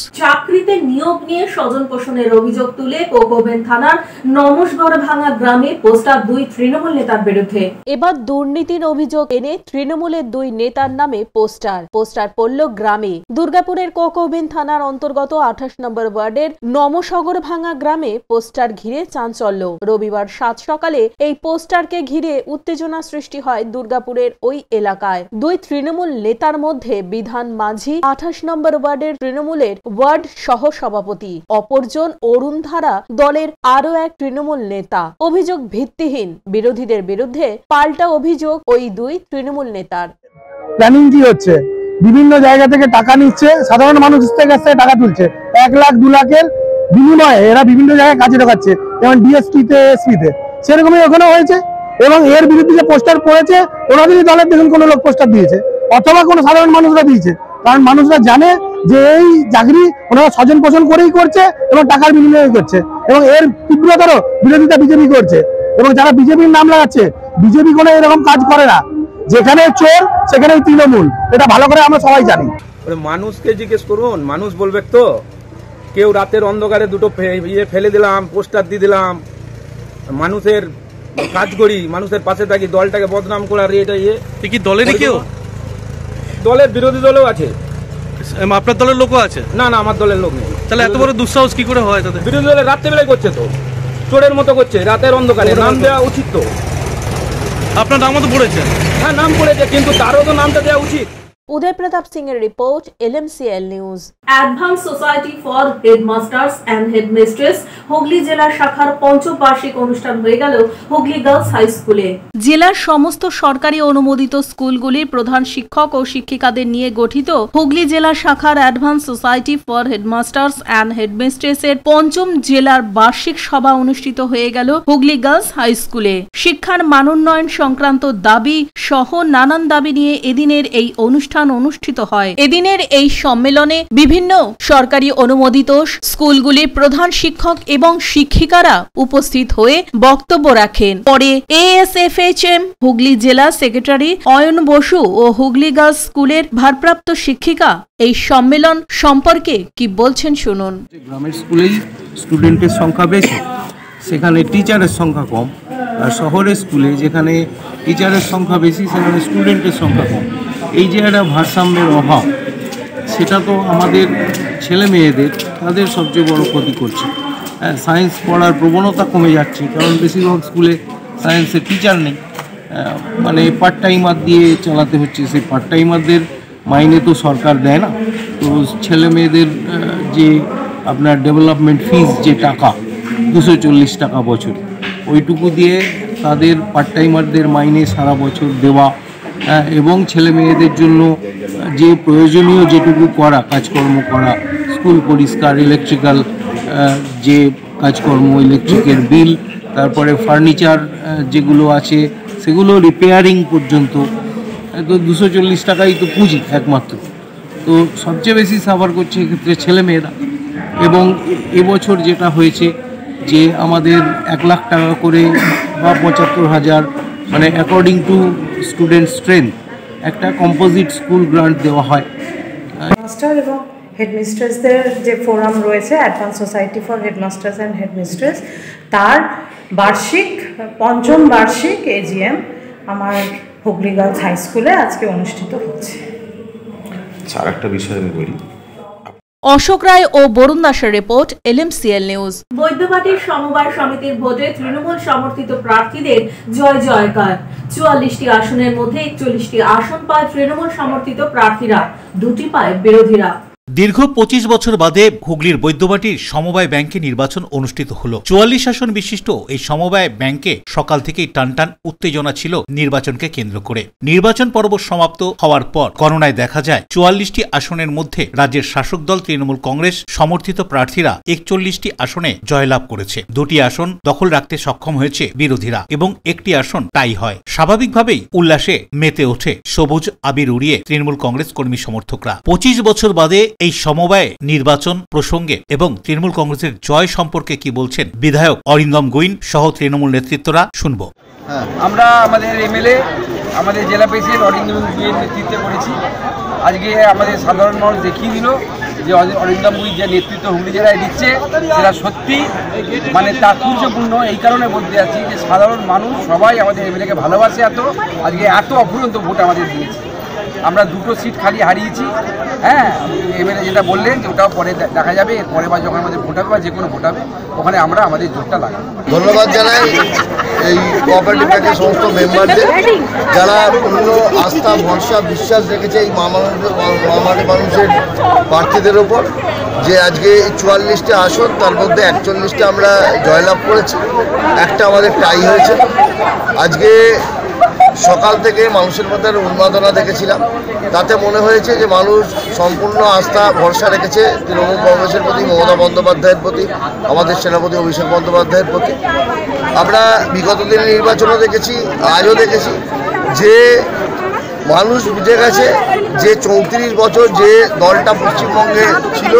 চাকরিতে নিয়োগ নিয়ে স্বজন পোষণের অভিযোগ তুলে কোকোভেন থানার নমসগড়ভাঙ্গা গ্রামে পোস্টার 2 তৃণমূল নেতার বিরুদ্ধে। এবার দুর্নীতির অভিযোগ এনে তৃণমূলের 2 নেতার নামে পোস্টার পড়ল গ্রামে। দুর্গাপুরের কোকোভেন থানার অন্তর্গত 28 নম্বর ওয়ার্ডের নমসগড়ভাঙ্গা গ্রামে পোস্টার ঘিরে চাঞ্চল্য। রবিবার 7 সকালে এই পোস্টারকে ঘিরে উত্তেজনা সৃষ্টি হয় দুর্গাপুরের ওই এলাকায়। 2 তৃণমূল নেতার মধ্যে বিধান মাঝি 28 নম্বর ওয়ার্ডের তৃণমূলের ওয়ার্ড সহ সভাপতি, অপরজন অরুণ ধারা দলের আরো এক তৃণমূল নেতা। অভিযোগ ভিত্তিহীন, বিরোধীদের বিরুদ্ধে পাল্টা অভিযোগ ওই 2 তৃণমূল নেতার। প্ল্যানিং কি হচ্ছে, বিভিন্ন জায়গা থেকে টাকা নিচ্ছে, সাধারণ মানুষের কাছ থেকে টাকা তুলছে, 1 লাখ 2 লাখের বিনিময়ে এরা বিভিন্ন জায়গায় কাজে ঢোকাচ্ছে, যেমন ডিএসপিতে এসপিতে, সেরকমই ওখানে হয়েছে। এবং এর বিরুদ্ধে যে পোস্টার পড়েছে ওনাদেরই দলের দেখুন কোনো লোক পোস্টার দিয়েছে অথবা কোনো সাধারণ মানুষরা দিয়েছে, কারণ মানুষরা জানে যে এই চাকরি ওনারা স্বজন পোষণ করেই করছে এবং টাকার বিনিময়ে করছে, এবং এর তীব্রতর বিরোধিতা বিজেপি করছে। এবং যারা বিজেপির নাম লাগাচ্ছে, বিজেপি কোনো এরকম কাজ করে না, যেখানে চোর সেখানে তৃণমূল, এটা ভালো করে আমরা সবাই জানি। মানুষকে জিজ্ঞেস করুন, মানুষ বলবে তো। কেউ রাতের অন্ধকারে দুটো ফেলে দিলাম, পোস্টার দিয়ে দিলাম, মানুষের কাজ করি, মানুষের পাশে থাকি, দলটাকে বদনাম করার এটা কি দলেরই কেউ? দলের বিরোধী দলেও আছে। আপনার দলের লোকও আছে? না না, আমার দলের লোক নেই। তাহলে এত বড় দুঃসাহস কি করে হয়? তাদের বিরোধী দলের রাত্রেবেলায় করছে তো, চোরের মতো করছে, রাতের অন্ধকারে। নাম দেওয়া উচিত তো। আপনার নামও তো পড়েছে? হ্যাঁ, নাম পড়েছে, কিন্তু তারও তো নামটা দেওয়া উচিত। উদয় প্রতাপ সিং এর report, LMCL news. Advance society for headmasters and headmistress Hooghly জেলার শাখার পঞ্চম বার্ষিক অনুষ্ঠান হয়ে গেল হুগলি গার্লস হাই স্কুলে। জেলার সমস্ত সরকারি অনুমোদিত স্কুলগুলির প্রধান শিক্ষক ও শিক্ষিকাদের নিয়ে গঠিত হুগলি জেলা শাখার advance society for headmasters and হেডমিস্ট্রেসের পঞ্চম জেলার বার্ষিক সভা অনুষ্ঠিত হয়ে গেল হুগলি গার্লস হাই স্কুলে। শিক্ষার মানোন্নয়ন সংক্রান্ত দাবি সহ নানান দাবি নিয়ে এদিনের এই অনুষ্ঠান অনুষ্ঠিত হয়। এদিনের এই সম্মেলনে বিভিন্ন সরকারি অনুমোদিত স্কুলগুলির প্রধান শিক্ষক এবং শিক্ষিকারা উপস্থিত হয়ে বক্তব্য রাখেন। পরে ASFHM হুগলি জেলা সেক্রেটারি অয়ন বসু ও হুগলি গার্লস স্কুলের ভারপ্রাপ্ত শিক্ষিকা এই সম্মেলন সম্পর্কে কি বলছেন শুনুন। গ্রামের স্কুলেই স্টুডেন্টের সংখ্যা বেশি, সেখানে টিচারের সংখ্যা কম, আর শহরের স্কুলে যেখানে টিচারের সংখ্যা বেশি সেখানে স্টুডেন্টের সংখ্যা কম। এই যে একটা ভারসাম্যের অভাব, সেটা তো আমাদের ছেলে মেয়েদের তাদের সবচেয়ে বড় ক্ষতি করছে। সায়েন্স পড়ার প্রবণতা কমে যাচ্ছে, কারণ বেশিরভাগ স্কুলে সায়েন্সের টিচার নেই, মানে পার্ট টাইমার দিয়ে চালাতে হচ্ছে। সেই পার্ট টাইমারদের মাইনে তো সরকার দেয় না, তো ছেলে মেয়েদের যে আপনার ডেভেলপমেন্ট ফিস যে টাকা 240 টাকা বছর, ওইটুকু দিয়ে তাদের পার্ট টাইমারদের মাইনে সারা বছর দেওয়া এবং ছেলে মেয়েদের জন্য যে প্রয়োজনীয় যেটুকু করা কাজকর্ম করা, স্কুল পরিষ্কার, ইলেকট্রিক্যাল যে কাজকর্ম, ইলেকট্রিকের বিল, তারপরে ফার্নিচার যেগুলো আছে সেগুলো রিপেয়ারিং পর্যন্ত, তো 240 টাকাই তো পুঁজি একমাত্র। তো সবচেয়ে বেশি সাফার করছে এক্ষেত্রে ছেলেমেয়েরা। এবং এবছর যেটা হয়েছে যে আমাদের 1 লাখ টাকা করে বা 75,000, মানে অ্যাকর্ডিং টু স্টুডেন্ট স্ট্রেংথ একটা কম্পোজিট স্কুল গ্রান্ট দেওয়া হয়। মাস্টার এবং হেডমিস্ট্রেসদের যে ফোরাম রয়েছে advance society for headmasters and headmistress, তার পঞ্চম বার্ষিক AGM আমার হুগলি গার্লস হাই স্কুলে আজকে অনুষ্ঠিত হচ্ছে। আর একটা বিষয় আমি বলি, অশোক রায় ও বরুণ দাসের রিপোর্ট, LMCL নিউজ। বৈদ্যবাটির সমবায় সমিতির ভোটে তৃণমূল সমর্থিত প্রার্থীদের জয় জয়কার। 44টি আসনের মধ্যে 41টি আসন পায় তৃণমূল সমর্থিত প্রার্থীরা, 2টি পায় বিরোধীরা। দীর্ঘ 25 বছর বাদে হুগলির বৈদ্যবাটির সমবায় ব্যাংকে নির্বাচন অনুষ্ঠিত হলো। 44 আসন বিশিষ্ট এই সমবায় ব্যাংকে সকাল থেকেই টানটান উত্তেজনা ছিল নির্বাচনকে কেন্দ্র করে। নির্বাচন পর্ব সমাপ্ত হওয়ার পর গণনায় দেখা যায় 44টি আসনের মধ্যে রাজ্যের শাসক দল তৃণমূল কংগ্রেস সমর্থিত প্রার্থীরা 41টি আসনে জয়লাভ করেছে। 2টি আসন দখল রাখতে সক্ষম হয়েছে বিরোধীরা এবং 1টি আসন টাই হয়। স্বাভাবিকভাবেই উল্লাসে মেতে ওঠে সবুজ আবির উড়িয়ে তৃণমূল কংগ্রেস কর্মী সমর্থকরা। 25 বছর বাদে এই সমবায় নির্বাচন প্রসঙ্গে এবং তৃণমূল কংগ্রেসের জয় সম্পর্কে কি বলছেন বিধায়ক অরিন্দম গুইন সহ তৃণমূল নেতৃত্বরা শুনবো। আমরা আমাদের MLA আমাদের জেলা প্রেসিডেন্ট অরিন্দম গুইনের নেতৃত্বে করেছি। আজকে আমাদের সাধারণ মানুষ দেখিয়ে দিল যে অরিন্দম গুই যে নেতৃত্ব হুগলি জেলায় দিচ্ছে সেটা সত্যি মানে তাৎপর্যপূর্ণ। এই কারণে বলতে যাচ্ছি যে সাধারণ মানুষ সবাই আমাদের এমএলএকে ভালোবাসে, আজকে এত অফুরন্ত ভোট আমাদের দিয়েছে। আমরা 2টো সিট খালি হারিয়েছি। হ্যাঁ, এমএলএ যেটা বললেন যে ওটাও পরে দেখা যাবে, এর পরে বার যখন আমাদের ভোট হবে বা যে কোনো ভোট হবে ওখানে আমরা আমাদের জোরটা লাগাবো। ধন্যবাদ জানাই এই কোঅপারেটিভ ব্যাংকের সমস্ত মেম্বারদের, যারা পূর্ণ আস্থা ভরসা বিশ্বাস রেখেছে এই মহামারী মানুষের প্রার্থীদের ওপর। যে আজকে 44টা আসন, তার মধ্যে 41টা আমরা জয়লাভ করেছি, একটা আমাদের টাই হয়েছে। আজকে সকাল থেকে মানুষের মধ্যে উন্মাদনা দেখেছিলাম, তাতে মনে হয়েছে যে মানুষ সম্পূর্ণ আস্থা ভরসা রেখেছে তৃণমূল কংগ্রেসের প্রতি, মমতা বন্দ্যোপাধ্যায়ের প্রতি, আমাদের সেনাপতি অভিষেক বন্দ্যোপাধ্যায়ের প্রতি। আমরা বিগত দিনের নির্বাচনও দেখেছি, আজও দেখেছি যে মানুষ বুঝে গেছে যে 34 বছর যে দলটা পশ্চিমবঙ্গে ছিল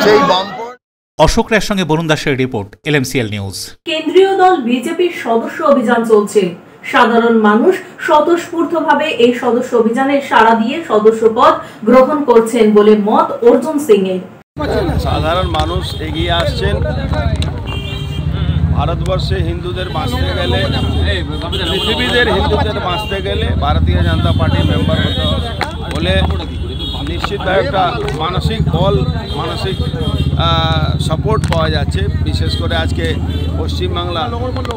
সেই বামপন্থী। অশোক রায়ের সঙ্গে বরুণ দাসের রিপোর্ট, LMCL নিউজ। কেন্দ্রীয় দল বিজেপির সদস্য অভিযান চলছে। সাধারণ মানুষ স্বতঃস্ফূর্তভাবে এই সদস্য অভিযানে সাড়া দিয়ে সদস্য পদ গ্রহণ করছেন বলে মত অর্জুন সিং এর। সাধারণ মানুষ এগিয়ে আসছেন। ভারতবর্ষে হিন্দুদের বাঁচতে গেলে, পৃথিবীদের হিন্দুদের বাঁচতে গেলে ভারতীয় জনতা পার্টির মেম্বার হতে হলে নিশ্চিতভাবে একটা মানসিক বল, মানসিক সাপোর্ট পাওয়া যাচ্ছে। বিশেষ করে আজকে পশ্চিমবাংলা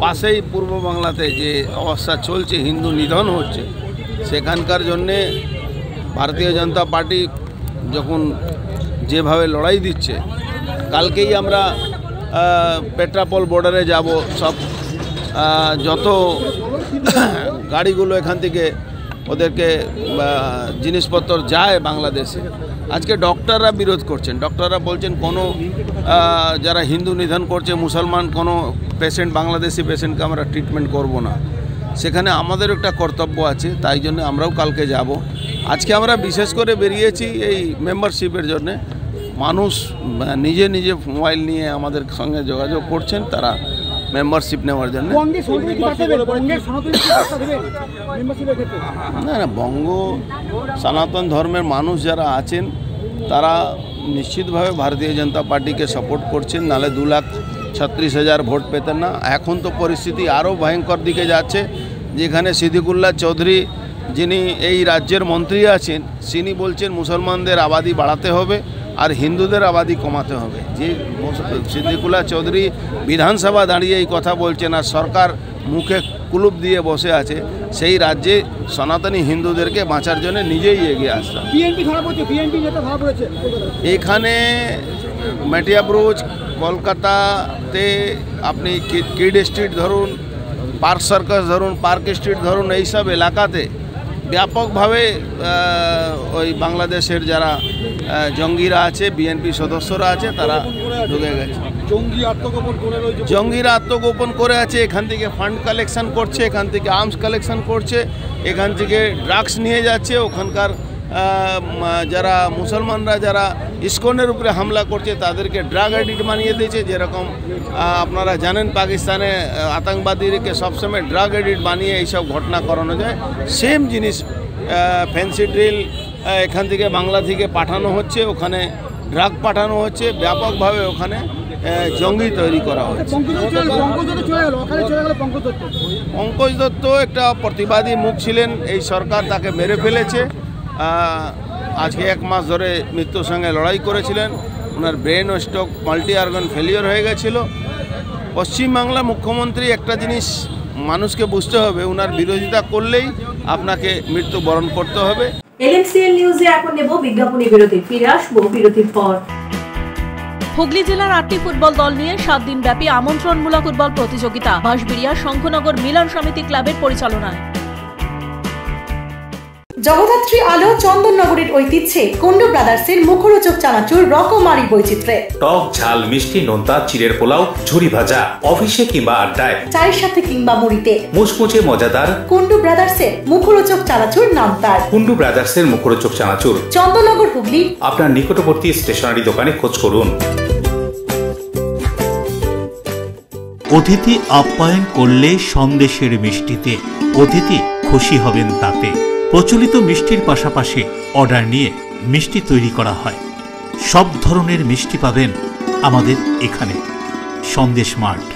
পাশেই পূর্ব বাংলাতে যে অবস্থা চলছে, হিন্দু নিধন হচ্ছে, সেখানকার জন্যে ভারতীয় জনতা পার্টি যখন যেভাবে লড়াই দিচ্ছে, কালকেই আমরা পেট্রাপোল বর্ডারে যাব। সব যত গাড়িগুলো এখান থেকে ওদেরকে জিনিসপত্র যায় বাংলাদেশে, আজকে ডক্টররা বিরোধ করছেন। ডক্টররা বলছেন কোনো যারা হিন্দু নিধন করছে, মুসলমান কোনো পেশেন্ট, বাংলাদেশি পেশেন্টকে আমরা ট্রিটমেন্ট করব না। সেখানে আমাদের একটা কর্তব্য আছে, তাই জন্য আমরাও কালকে যাব। আজকে আমরা বিশেষ করে বেরিয়েছি এই মেম্বারশিপের জন্যে। মানুষ নিজে নিজে মোবাইল নিয়ে আমাদের সঙ্গে যোগাযোগ করছেন তারা মেম্বারশিপ নেওয়ার জন্য। না না, বঙ্গ সনাতন ধর্মের মানুষ যারা আছেন তারা নিশ্চিতভাবে ভারতীয় জনতা পার্টিকে সাপোর্ট করছেন, নাহলে 2,36,000 ভোট পেতেন না। এখন তো পরিস্থিতি আরও ভয়ঙ্কর দিকে যাচ্ছে, যেখানে সিদ্দিকুল্লাহ চৌধুরী যিনি এই রাজ্যের মন্ত্রী আছেন, তিনি বলছেন মুসলমানদের আবাদি বাড়াতে হবে আর হিন্দুদের আবাদি কমাতে হবে। যে সিদ্দিকুল্লাহ চৌধুরী বিধানসভা দাঁড়িয়ে এই কথা বলছেন আর সরকার মুখে কুলুপ দিয়ে বসে আছে, সেই রাজ্যে সনাতনী হিন্দুদেরকে বাঁচার জন্য নিজেই এগিয়ে আসলাম। এখানে মেটিয়াব্রুজ, কলকাতাতে আপনি কিড স্ট্রিট ধরুন, পার্ক সার্কাস ধরুন, পার্ক স্ট্রিট ধরুন, এইসব এলাকাতে ব্যাপকভাবে ওই বাংলাদেশের যারা জঙ্গিরা আছে, বিএনপি সদস্যরা আছে, তারা ঢুকে গেছে। জঙ্গিরা আত্মগোপন করে আছে, এখান থেকে ফান্ড কালেকশন করছে, এখান থেকে আর্মস কালেকশন করছে, এখান থেকে ড্রাগস নিয়ে যাচ্ছে। ওখানকার যারা মুসলমানরা যারা ইসকনের উপরে হামলা করছে তাদেরকে ড্রাগ অ্যাডিক্ট বানিয়ে দিয়েছে। যেরকম আপনারা জানেন পাকিস্তানে আতঙ্কবাদীকে সবসময় ড্রাগ অ্যাডিক্ট বানিয়ে এইসব ঘটনা করানো যায়, সেম জিনিস ফ্যান্সি ড্রিল এখান থেকে বাংলা থেকে পাঠানো হচ্ছে, ওখানে ড্রাগ পাঠানো হচ্ছে, ব্যাপকভাবে ওখানে জঙ্গি তৈরি করা হচ্ছে। পঙ্কজ দত্ত একটা প্রতিবাদী মুখ ছিলেন, এই সরকার তাকে মেরে ফেলেছে। আজকে 1 মাস ধরে মৃত্যুর সঙ্গে লড়াই করেছিলেন, ওনার ব্রেন ও স্ট্রোক, মাল্টি অর্গান ফেলিওর হয়ে গেছিল। পশ্চিমবাংলা মুখ্যমন্ত্রী একটা জিনিস মানুষকে বুঝতে হবে, ওনার বিরোধিতা করলেই আপনাকে মৃত্যু বরণ করতে হবে। LMCL নিউজে এখন নেব বিজ্ঞাপনী বিরতি, ফিরে আসবো বিরতির পর। হুগলি জেলার 8টি ফুটবল দল নিয়ে 7 দিন ব্যাপী আমন্ত্রণমূলক ফুটবল প্রতিযোগিতা বাঁশবেড়িয়া শঙ্খনগর মিলন সমিতি ক্লাবের পরিচালনায়। জগদ্ধাত্রী আলো চন্দননগরের ঐতিহ্যে কুন্ডু ব্রাদার্সের মুখরোচক চানাচুর রকমারি বৈচিত্র্যে, টক ঝাল মিষ্টি নোনতা চিড়ের পোলাও ঝুরি ভাজা, অফিসে কিংবা আড্ডায়, চায়ের সাথে কিংবা মুড়িতে মুচমুচে মজাদার কুন্ডু ব্রাদার্সের মুখরোচক চানাচুর নাম তার। কুন্ডু ব্রাদার্সের মুখরোচক চানাচুর চন্দননগর হুগলি আপনার নিকটবর্তী স্টেশনারি দোকানে খোঁজ করুন। অতিথি আপ্যায়ন করলে সন্দেশের মিষ্টিতে অতিথি খুশি হবেন তাতে। প্রচলিত মিষ্টির পাশাপাশি অর্ডার নিয়ে মিষ্টি তৈরি করা হয়। সব ধরনের মিষ্টি পাবেন আমাদের এখানে। সন্দেশ মার্ট,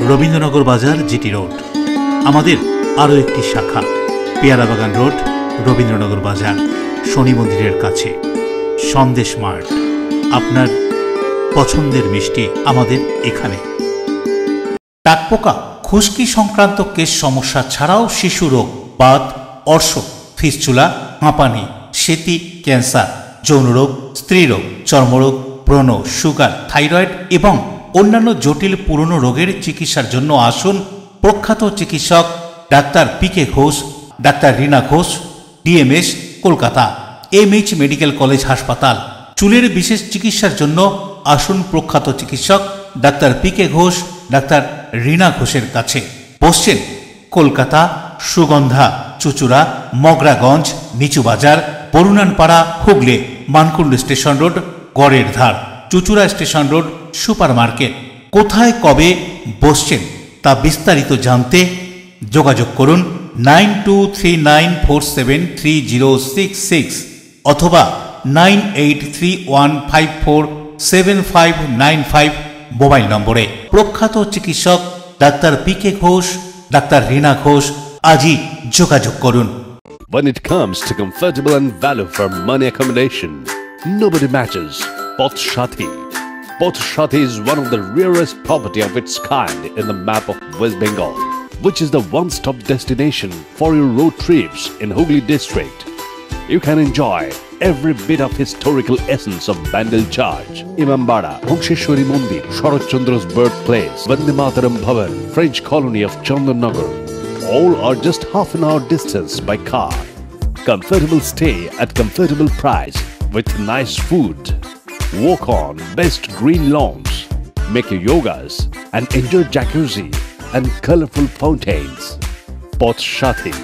রবীন্দ্রনগর বাজার, জিটি রোড। আমাদের আরও একটি শাখা পেয়ারাবাগান রোড, রবীন্দ্রনগর বাজার, শনি মন্দিরের কাছে। সন্দেশ মার্ট, আপনার পছন্দের মিষ্টি আমাদের এখানে। টাকপোকা, খুশকি সংক্রান্ত কেশ সমস্যা ছাড়াও শিশু রোগ, বাত, অর্শ, ফিস্চুলা, হাঁপানি, সেতি, ক্যান্সার, যৌন রোগ, স্ত্রী রোগ, চর্মরোগ, ব্রণ, সুগার, থাইরয়েড এবং অন্যান্য জটিল পুরনো রোগের চিকিৎসার জন্য আসুন প্রখ্যাত চিকিৎসক doctor P K. Ghosh, doctor Rina Ghosh, DMS, Kolkata, MH medical college হাসপাতাল। চুলের বিশেষ চিকিৎসার জন্য আসুন প্রখ্যাত চিকিৎসক doctor P K. Ghosh, doctor Rina ঘোষের কাছে। বসছেন কলকাতা, সুগন্ধা, চুচুড়া, মগরাগঞ্জ, নিচু বাজার, বরুণানপাড়া, হুগলি, মানকুণ্ড স্টেশন রোড, গড়ের ধার, Chuchura station road, super market. কোথায় কবে বসছেন তা বিস্তারিত জানতে যোগাযোগ করুন 9239473066 অথবা 9831547595 মোবাইল নম্বরে। প্রখ্যাত চিকিৎসক doctor P K. Ghosh, doctor Rina Ghosh, আজই যোগাযোগ করুন। When it comes to comfortable and value for money accommodation, nobody matches Poth Shati. Poth Shati is one of the rarest property of its kind in the map of West Bengal, which is the one-stop destination for your road trips in Hooghly district. You can enjoy every bit of historical essence of Bandel Church, Imambara, Bongsheshwari Mandir, Sharat Chandra's birthplace, Vande Mataram Bhavan, French colony of Chandannagar. All are just half an hour distance by car. Comfortable stay at comfortable price with nice food. Walk on best green lawns, make your yogas and enjoy jacuzzi and colorful fountains. Poth Shati,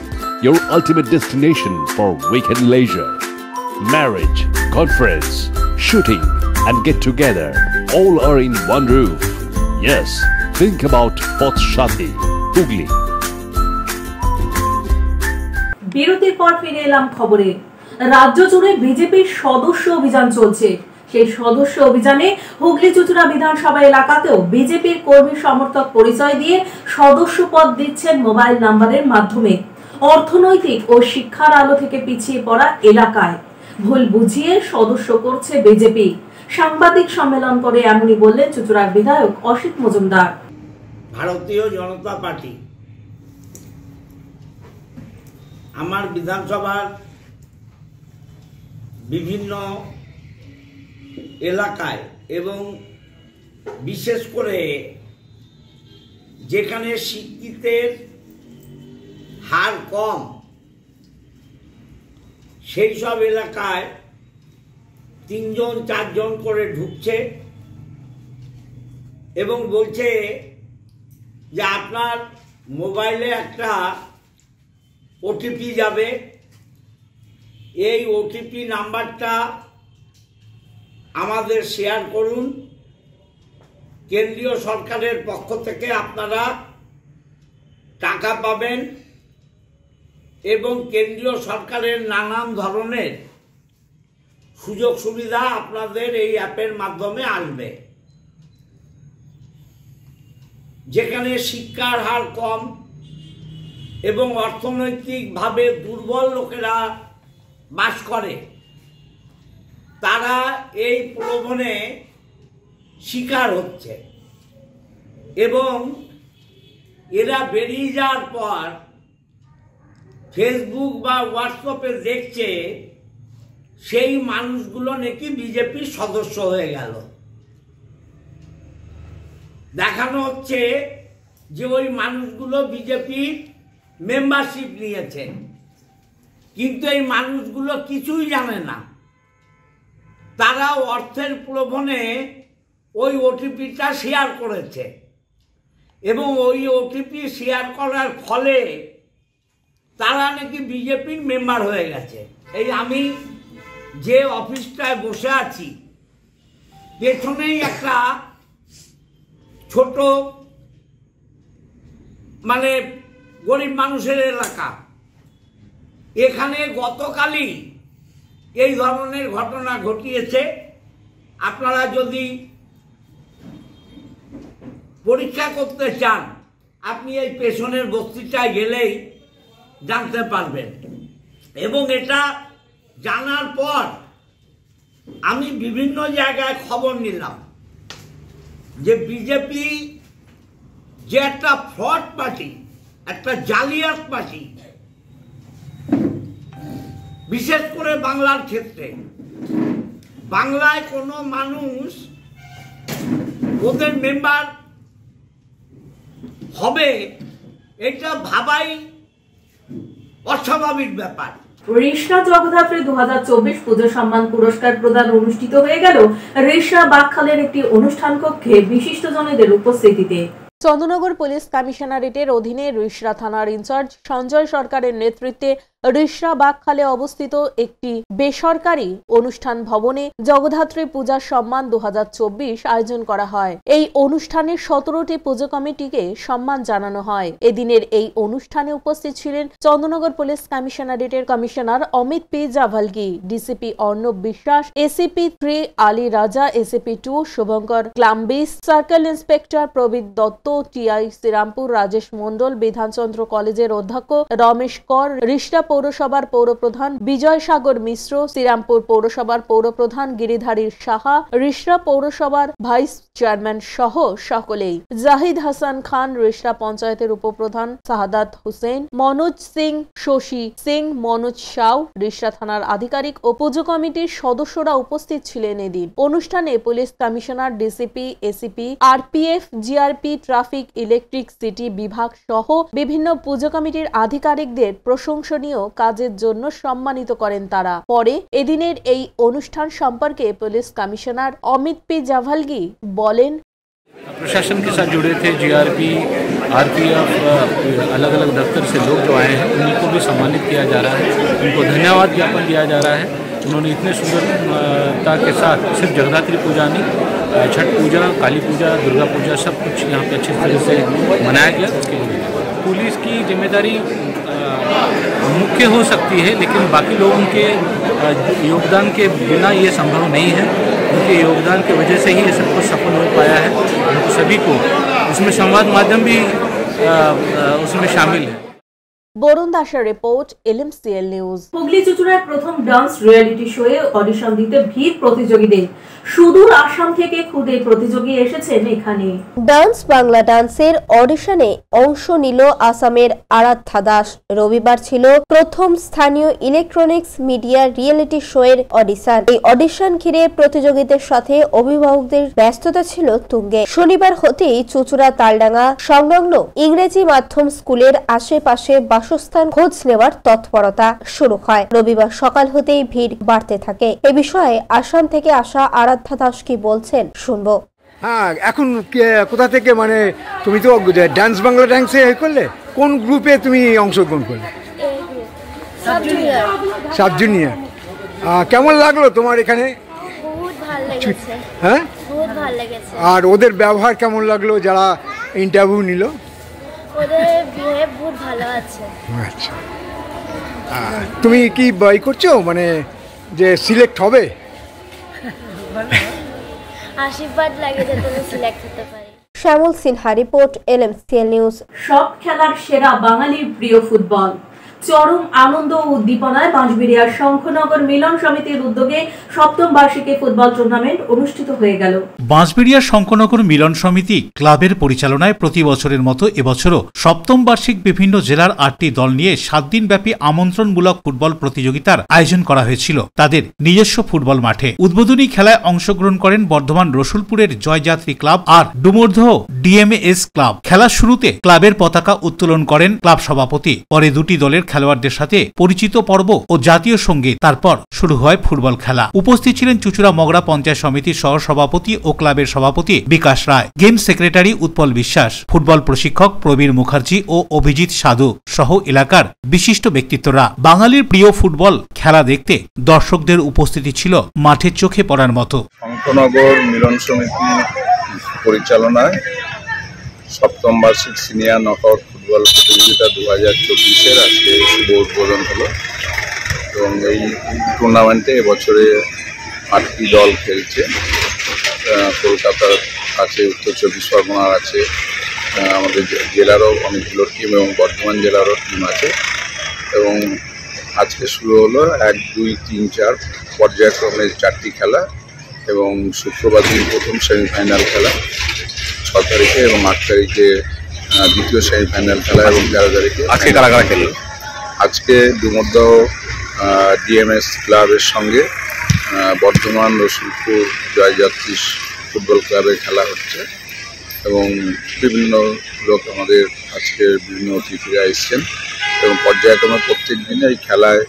your ultimate destination for weekend leisure. Marriage, conference, shooting and get together all are in one roof. Yes, think about Poth Shati, Hooghly. বিরতির পর ফিরে এলাম খবরে। রাজ্য জুড়ে বিজেপির সদস্য অভিযান চলছে। সেই সদস্য অভিযানে হুগলি চুচুড়া বিধানসভা এলাকাতেও বিজেপির কর্মী সমর্থক পরিচয় দিয়ে সদস্য পদ দিচ্ছেন মোবাইল নাম্বারের মাধ্যমে। অর্থনৈতিক ও শিক্ষার আলো থেকে পিছিয়ে পড়া এলাকায় ভুল বুঝিয়ে সদস্য করছে বিজেপি। সাংবাদিক সম্মেলন করে এমনই বললেন চুচুড়ার বিধায়ক অসিত মজুমদার। ভারতীয় জনতা পার্টি আমার বিধানসভার বিভিন্ন এলাকায় এবং বিশেষ করে যেখানে শিক্ষিতের হার কম সেই সব এলাকায় 3-4 জন করে ঢুকছে এবং বলছে যে আপনার মোবাইলে একটা ওটিপি যাবে, এই ওটিপি নাম্বারটা আমাদের শেয়ার করুন, কেন্দ্রীয় সরকারের পক্ষ থেকে আপনারা টাকা পাবেন এবং কেন্দ্রীয় সরকারের নানান ধরনের সুযোগ সুবিধা আপনাদের এই অ্যাপের মাধ্যমে আসবে। যেখানে শিক্ষার হার কম এবং অর্থনৈতিকভাবে দুর্বল লোকেরা বাস করে তারা এই প্রলোভনে শিকার হচ্ছে এবং এরা বেরিয়ে যাওয়ার পর ফেসবুক বা হোয়াটসঅ্যাপে দেখছে সেই মানুষগুলো নাকি বিজেপির সদস্য হয়ে গেল। দেখানো হচ্ছে যে ওই মানুষগুলো বিজেপির মেম্বারশিপ নিয়েছে, কিন্তু এই মানুষগুলো কিছুই জানে না। তারা অর্থের প্রলোভনে ওই ওটিপিটা শেয়ার করেছে এবং ওই ওটিপি শেয়ার করার ফলে তারা নাকি বিজেপির মেম্বার হয়ে গেছে। এই আমি যে অফিসটায় বসে আছি পেছনেই একটা ছোট মানে গরিব মানুষের এলাকা, এখানে গতকালই এই ধরনের ঘটনা ঘটিয়েছে আপনারা যদি পরীক্ষা করতে চান, আপনি এই পেছনের বস্তিটায় গেলেই জানতে পারবেন। এবং এটা জানার পর আমি বিভিন্ন জায়গায় খবর নিলাম যে বিজেপি যে একটা ফ্রড পার্টি, একটা জালিয়াত পার্টি, বিশেষ করে বাংলার ক্ষেত্রে। বাংলায় কোনো মানুষ ওদের মেম্বার হবে এটা ভাবাই অস্বাভাবিক ব্যাপার। ঋষরা জগদ্ধাত্রী 2024 পুজো সম্মান পুরস্কার প্রদান অনুষ্ঠিত হয়ে গেল ঋষরা বাকখালের একটি অনুষ্ঠান কক্ষে বিশিষ্টজনদের উপস্থিতিতে। চন্দননগর পুলিশ কমিশনারেটের অধীনে ঋষরা থানার ইনচার্জ সঞ্জয় সরকারের নেতৃত্বে ঋষরা বাকখালে অবস্থিত একটি বেসরকারি অনুষ্ঠান ভবনে জগদ্ধাত্রী পূজা সম্মান 2024 আয়োজন করা হয়। এই অনুষ্ঠানে 17টি পুজো কমিটিকে সম্মান জানানো হয়। এদিনের এই অনুষ্ঠানে উপস্থিত ছিলেন চন্দননগর পুলিশ কমিশনারেটের commissioner Amit P Javalgi, DCP Arnab Biswas, ACP 3 Ali Raja, ACP 2 Subhankar ক্লাম্বিস, circle inspector Prabir Dutta, TI Serampore Rajesh Mondal, Bidhanchandra কলেজের অধ্যক্ষ রমেশ কর, ঋষরা পৌরসভার পৌরপ্রধান বিজয় সাগর মিশ্র, শ্রীরামপুর পৌরসভার পৌরপ্রধান গিরিধারী সাহা, ঋষরা পৌরসভার ভাইস চেয়ারম্যান সহ সকলেই, জাহিদ হাসান খান, ঋষরা পঞ্চায়েতের উপপ্রধান সাহাদাত হোসেন, মনোজ সিং, শশী সিং, মনোজ সাউ, ঋষরা থানার আধিকারিক ও পুজো কমিটির সদস্যরা উপস্থিত ছিলেন। এদিন অনুষ্ঠানে police commissioner, DCP, ACP, RPF, GRP, traffic, electric city বিভাগ সহ বিভিন্ন পুজো কমিটির আধিকারিকদের প্রশংসনীয় কাজের জন্য সম্মানিত করেন তারা। পরে এদিনের এই অনুষ্ঠান সম্পর্কে police commissioner Amit P Javalgi বলেন, प्रशासन के साथ जुड़े थे जीआरपी, आरपीएफ, अलग अलग दफ्तर से लोग जो आए हैं उन्हीं को भी सम्मानित किया जा रहा है। उनको धन्यवाद ज्ञापन दिया जा रहा है। उन्होंने इतने सुंदरता के साथ सिर्फ जगद्धात्री पूजा नहीं, छठ पूजा, काली पूजा, दुर्गा पूजा सब कुछ यहाँ पे अच्छी तरह से मनाया गया। उसके लिए पुलिस की जिम्मेदारी मुख्य हो सकती है, लेकिन बाकी लोगों के योगदान के बिना ये संभव नहीं है। उनके योगदान की वजह से ही ये सब कुछ सफल हो पाया है। उनको सभी को इसमें संवाद माध्यम भी उसमें शामिल है। বরুণ দাসের রিপোর্ট, এলএমসিএল নিউজ। হুগলি চুঁচুড়ায় প্রথম ডান্স রিয়েলিটি শোয়ে অডিশন দিতে ভিড় প্রতিযোগীদের। সুদূর আসাম থেকে খুদ এই প্রতিযোগী এসেছেন এখানে। ডান্স বাংলা ডান্সের অডিশনে অংশ নিল আসামের আরাধ্যা দাস। রবিবার ছিল প্রথম স্থানীয় ইলেকট্রনিক্স মিডিয়া রিয়েলিটি শোয়ের অডিশন। এই অডিশন ঘিরে প্রতিযোগীদের সাথে অভিভাবকদের ব্যস্ততা ছিল তুঙ্গে। শনিবার হতেই চুঁচুড়া তালডাঙ্গা সংলগ্ন ইংরেজি মাধ্যম স্কুলের আশেপাশে বাসস্থান খোঁজ নেওয়ার তৎপরতা শুরু হয়। রবিবার সকাল হতেই ভিড় বাড়তে থাকে। এ বিষয়ে আসাম থেকে আসা আরাধ্যা দাস কি বলছেন শুনবো। হ্যাঁ, এখন কোথা থেকে, মানে তুমি তো ডান্স বাংলা ডান্সে করলে, কোন গ্রুপে তুমি অংশগ্রহণ করলে? Sub junior. কেমন লাগলো তোমার এখানে? বহুত ভালো লেগেছে। হ্যাঁ, বহুত ভালো লেগেছে। আর ওদের ব্যবহার কেমন লাগলো যারা ইন্টারভিউ নিল? ওদের বিহেভ বহুত ভালো আছে। আচ্ছা, তুমি কি বাই করছো, মানে যে সিলেক্ট হবে? আশীর্বাদ লাগে যে তুমি সিলেক্ট হতে পারি। শ্যামল সিনহা রিপোর্ট, এলএমসিএল নিউজ। সব খেলার সেরা বাঙালির প্রিয় ফুটবল। চরম আনন্দ ও উদ্দীপনায় বাঁশবেড়িয়ার শঙ্খনগর মিলন সমিতির উদ্যোগে সপ্তম বার্ষিকী ফুটবল টুর্নামেন্ট অনুষ্ঠিত হয়ে গেল। বাঁশবেড়িয়ার শঙ্খনগর মিলন সমিতি ক্লাবের পরিচালনায় প্রতি বছরের মতো এবছরও সপ্তম বার্ষিক বিভিন্ন জেলার 8টি দল নিয়ে 7 দিন ব্যাপী আমন্ত্রণমূলক ফুটবল প্রতিযোগিতার আয়োজন করা হয়েছিল তাদের নিজস্ব ফুটবল মাঠে। উদ্বোধনী খেলায় অংশগ্রহণ করেন বর্ধমান রসুলপুরের জয়যাত্রী ক্লাব আর ডুমুরদহ ডিএমএস ক্লাব। খেলার শুরুতে ক্লাবের পতাকা উত্তোলন করেন ক্লাব সভাপতি। পরে দুটি দলের খেলোয়াড়দের সাথে পরিচিত পর্ব ও জাতীয় সঙ্গীত। তারপর শুরু হয় ফুটবল খেলা। উপস্থিত ছিলেন চুঁচুড়া মগরা পঞ্চায়েত সমিতির সহ সভাপতি ও ক্লাবের সভাপতি বিকাশ রায়, গেম সেক্রেটারি উৎপল বিশ্বাস, ফুটবল প্রশিক্ষক প্রবীর মুখার্জি ও অভিজিৎ সাধু সহ এলাকার বিশিষ্ট ব্যক্তিত্বরা। বাঙালির প্রিয় ফুটবল খেলা দেখতে দর্শকদের উপস্থিতি ছিল মাঠের চোখে পড়ার মতো। শঙ্খনগর মিলন সমিতির পরিচালনায় সপ্তম বার্ষিক সিনিয়র নকআউট ফুটবল প্রতিযোগিতা 2024-এর আজকে শুভ উদ্বোধন হলো এবং এই টুর্নামেন্টে এবছরে 8টি দল খেলছে। কলকাতার আছে, উত্তর চব্বিশ পরগনার আছে, আমাদের জেলারও অনেকগুলো টিম এবং বর্ধমান জেলারও টিম আছে। এবং আজকে শুরু হলো 1, 2, 3, 4 পর্যায়ক্রমে 4টি খেলা এবং শুক্রবার দিন প্রথম সেমিফাইনাল খেলা 6 তারিখে এবং 8 তারিখে দ্বিতীয় সেমিফাইনাল খেলা এবং 13 তারিখে। আজকে কারা কারা খেলবে? আজকে ডুমুরদহ ডিএমএস ক্লাবের সঙ্গে বর্ধমান রসুলপুর জয়যাত্রী ফুটবল ক্লাবের খেলা হচ্ছে এবং বিভিন্ন লোক আমাদের আজকের বিভিন্ন অতিথিরা এসছেন এবং পর্যায়ক্রমে প্রত্যেক দিনে এই খেলায়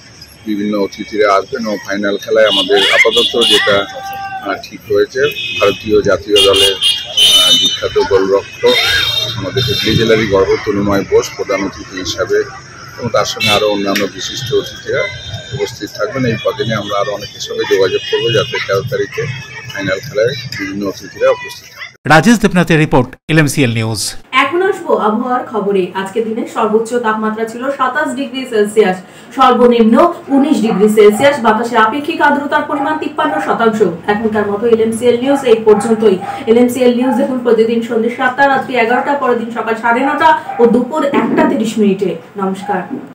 বিভিন্ন অতিথিরা আসবেন এবং ফাইনাল খেলায় আমাদের আপাতত যেটা ঠিক হয়েছে, ভারতীয় জাতীয় দলের বিখ্যাত গোলরক্ষক আমাদের হুগলি জেলারই গর্ব তনুময় বোস প্রধান অতিথি হিসাবে এবং তার সঙ্গে আরও অন্যান্য বিশিষ্ট অতিথিরা উপস্থিত থাকবেন। এই কদিনে আমরা আরও অনেকের সঙ্গে যোগাযোগ করবো যাতে 13 তারিখে ফাইনাল খেলায় বিভিন্ন অতিথিরা উপস্থিত থাকবেন। রাজেশ দেবনাথের রিপোর্ট, LMCL নিউজ। এখন আসবো আবহাওয়ার খবরে। আজকে দিনের সর্বোচ্চ তাপমাত্রা ছিল 27 ডিগ্রি সেলসিয়াস, সর্বনিম্ন 19 ডিগ্রি সেলসিয়াস। বাতাসের আপেক্ষিক আর্দ্রতার পরিমাণ 53%। এখনকার মতো LMCL নিউজ এই পর্যন্তই। LMCL নিউজ দেখুন প্রতিদিন সন্ধ্যে 7টা, রাত্রি 11টা, পরের দিন সকাল 9:30 ও দুপুর 1টা 30 মিনিটে। নমস্কার।